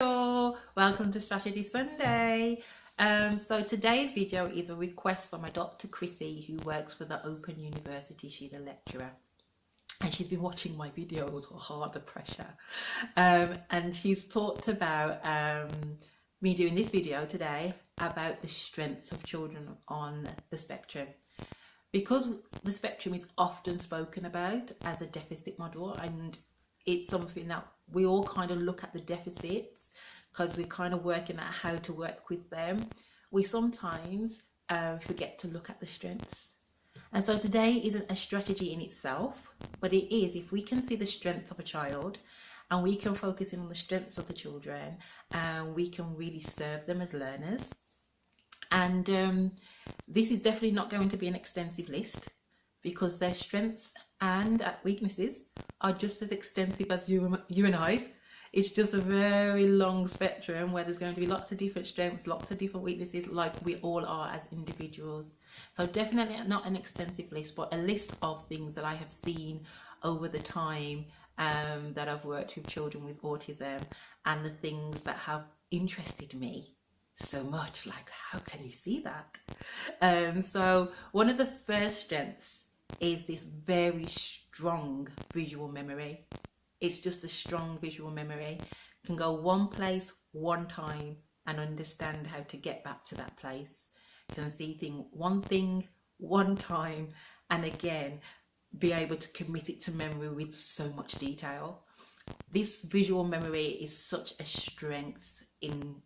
Welcome to Strategy Sunday. So today's video is a request from a Dr Chrissy who works for the Open University. She's a lecturer and she's been watching my videos, the pressure, and she's talked about me doing this video today about the strengths of children on the spectrum, because the spectrum is often spoken about as a deficit model, and it's something that we all kind of look at the deficits because we're kind of working out how to work with them. We sometimes forget to look at the strengths. And so today isn't a strategy in itself, but it is if we can see the strength of a child and we can focus in on the strengths of the children, and we can really serve them as learners. And this is definitely not going to be an extensive list, because their strengths and weaknesses are just as extensive as you and I. It's just a very long spectrum where there's going to be lots of different strengths, lots of different weaknesses, like we all are as individuals. So definitely not an extensive list, but a list of things that I have seen over the time that I've worked with children with autism, and the things that have interested me so much. Like, how can you see that? So one of the first strengths is this very strong visual memory. It's just a strong visual memory. Can go one place one time and understand how to get back to that place. Can see one thing one time and again be able to commit it to memory with so much detail. This visual memory is such a strength in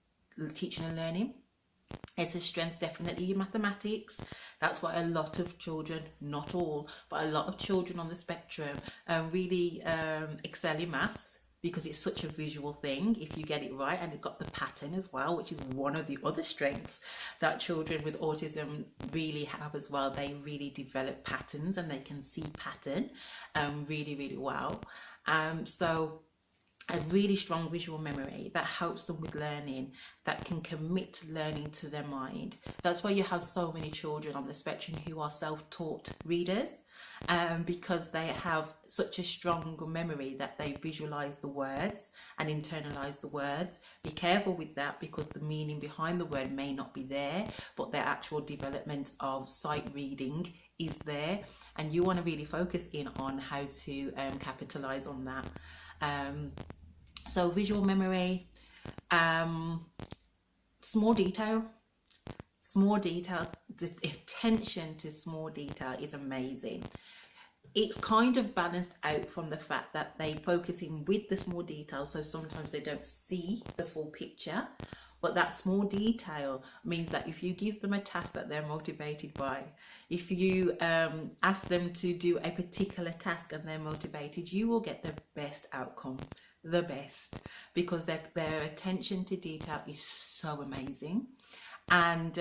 teaching and learning. It's a strength definitely in mathematics. That's why a lot of children, not all, but a lot of children on the spectrum really excel in maths, because it's such a visual thing if you get it right, and it's got the pattern as well, which is one of the other strengths that children with autism really have as well. They really develop patterns and they can see pattern really, really well. So a really strong visual memory that helps them with learning, that can commit to learning to their mind. That's why you have so many children on the spectrum who are self-taught readers, because they have such a strong memory that they visualize the words and internalize the words. Be careful with that, because the meaning behind the word may not be there, but their actual development of sight reading is there, and you want to really focus in on how to capitalize on that. So visual memory, small detail, the attention to small detail is amazing. It's kind of balanced out from the fact that they focus in with the small detail, so sometimes they don't see the full picture. But that small detail means that if you give them a task that they're motivated by, if you ask them to do a particular task and they're motivated, you will get the best outcome, the best, because their attention to detail is so amazing. And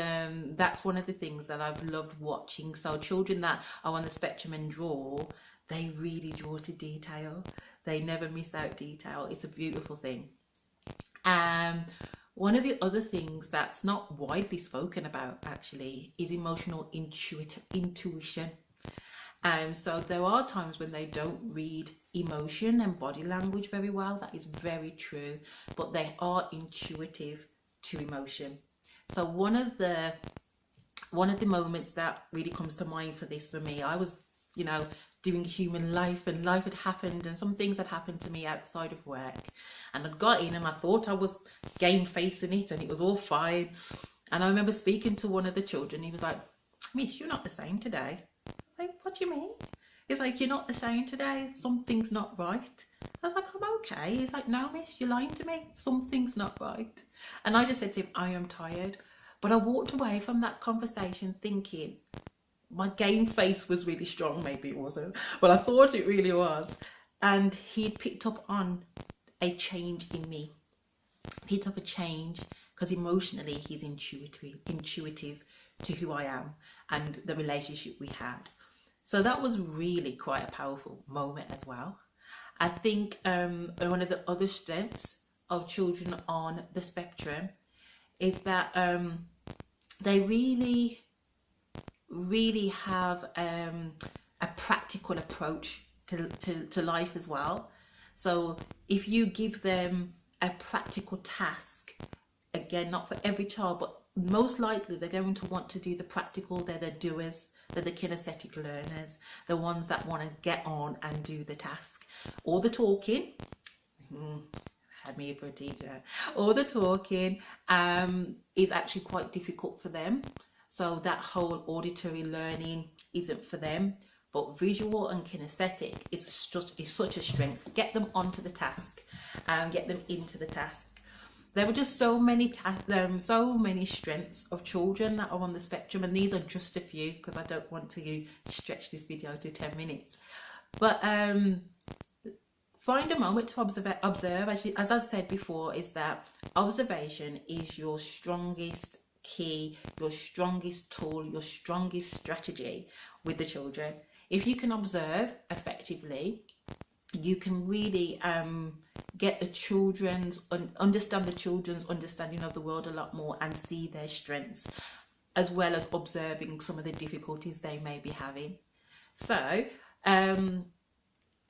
that's one of the things that I've loved watching. So children that are on the spectrum and draw, they really draw to detail. They never miss out detail. It's a beautiful thing. One of the other things that's not widely spoken about actually is emotional intuition. So there are times when they don't read emotion and body language very well. That is very true, but they are intuitive to emotion. So one of the moments that really comes to mind for this, for me, I was, doing human life, and life had happened, and some things had happened to me outside of work, and I'd got in and I thought I was game facing it and it was all fine. And I remember speaking to one of the children. He was like, "Miss, you're not the same today." I'm like, "What do you mean?" He's like, "You're not the same today. Something's not right." I was like, "I'm okay." He's like, "No, miss, you're lying to me. Something's not right." And I just said to him, "I am tired." But I walked away from that conversation thinking, my game face was really strong. Maybe it wasn't, but I thought it really was. And he picked up on a change in me. Picked up a change, because emotionally he's intuitive to who I am and the relationship we had. So that was really quite a powerful moment as well. I think one of the other strengths of children on the spectrum is that they really have a practical approach to life as well. So if you give them a practical task. Again, not for every child, but most likely they're going to want to do the practical. They're the doers, they're the kinesthetic learners, the ones that want to get on and do the task. All the talking, had me for a teacher, all the talking is actually quite difficult for them. So that whole auditory learning isn't for them. But visual and kinesthetic is such a strength. Get them onto the task and get them into the task. There are just so many strengths of children that are on the spectrum, and these are just a few because I don't want to stretch this video to 10 minutes. But find a moment to observe. As I've said before, is that observation is your strongest key, your strongest tool, your strongest strategy with the children. If you can observe effectively, you can really get the children's understand the children's understanding of the world a lot more and see their strengths, as well as observing some of the difficulties they may be having. So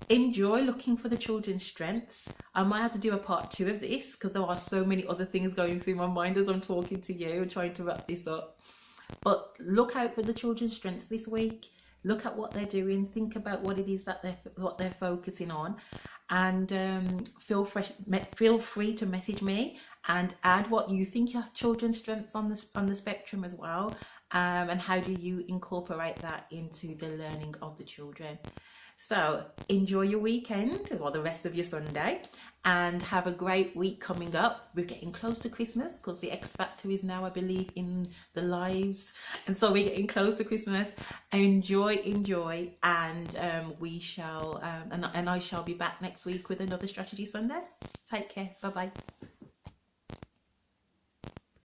enjoy looking for the children's strengths. I might have to do a part 2 of this because there are so many other things going through my mind as I'm talking to you and trying to wrap this up. But look out for the children's strengths this week. Look at what they're doing, think about what it is that they're focusing on, and feel free to message me and add what you think are children's strengths on the spectrum as well, and how do you incorporate that into the learning of the children. So enjoy your weekend or the rest of your Sunday, and have a great week coming up. We're getting close to Christmas because the X Factor is now, I believe, in the lives, and so we're getting close to Christmas. Enjoy, and we shall and I shall be back next week with another Strategy Sunday. Take care. Bye bye.